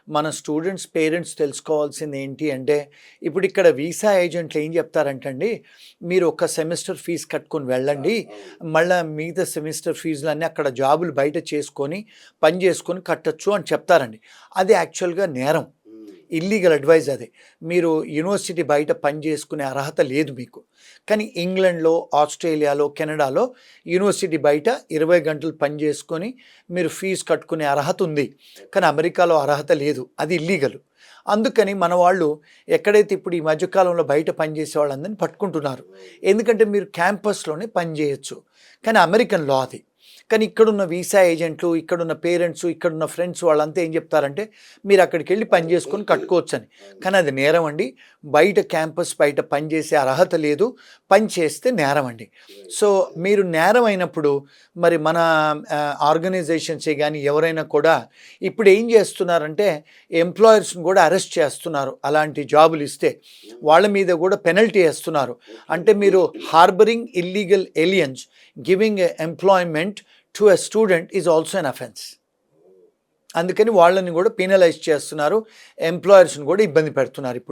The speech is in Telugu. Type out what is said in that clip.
మన స్టూడెంట్స్ పేరెంట్స్ తెలుసుకోవాల్సింది ఏంటి అంటే, ఇప్పుడు ఇక్కడ వీసా ఏజెంట్లు ఏం చెప్తారంటండి, మీరు ఒక సెమిస్టర్ ఫీజు కట్టుకొని వెళ్ళండి, మళ్ళీ మిగతా సెమిస్టర్ ఫీజులన్నీ అక్కడ జాబులు బయట చేసుకొని పని చేసుకొని కట్టచ్చు అని చెప్తారండి. అది యాక్చువల్గా నేరం, ఇల్లీగల్ అడ్వైజ్ అది. మీరు యూనివర్సిటీ బయట పని చేసుకునే అర్హత లేదు మీకు. కానీ ఇంగ్లాండ్లో, ఆస్ట్రేలియాలో, కెనడాలో యూనివర్సిటీ బయట 20 గంటలు పని చేసుకొని మీరు ఫీజు కట్టుకునే అర్హత ఉంది. కానీ అమెరికాలో అర్హత లేదు, అది ఇల్లీగల్. అందుకని మన వాళ్ళు ఎక్కడైతే ఇప్పుడు ఈ మధ్యకాలంలో బయట పనిచేసే వాళ్ళందరినీ పట్టుకుంటున్నారు. ఎందుకంటే మీరు క్యాంపస్లోనే పని చేయొచ్చు, కానీ అమెరికన్ లా అది. కానీ ఇక్కడున్న వీసా ఏజెంట్లు, ఇక్కడున్న పేరెంట్స్, ఇక్కడున్న ఫ్రెండ్స్ వాళ్ళంతా ఏం చెప్తారంటే, మీరు అక్కడికి వెళ్ళి పని చేసుకొని కట్టుకోవచ్చు అని. కానీ అది నేరం అండి. బయట క్యాంపస్ బయట పని చేసే అర్హత లేదు, పని చేస్తే నేరం అండి. సో మీరు నేరం అయినప్పుడు మరి మన ఆర్గనైజేషన్సే కానీ ఎవరైనా కూడా ఇప్పుడు ఏం చేస్తున్నారంటే, ఎంప్లాయర్స్ని కూడా అరెస్ట్ చేస్తున్నారు. అలాంటి జాబులు ఇస్తే వాళ్ళ మీద కూడా పెనల్టీ వేస్తున్నారు. అంటే మీరు harbouring illegal aliens, giving employment to a student is also an offence. అందుకని వాళ్ళని కూడా పీనలైజ్ చేస్తున్నారు, ఎంప్లాయర్స్ని కూడా ఇబ్బంది పెడుతున్నారు ఇప్పుడు.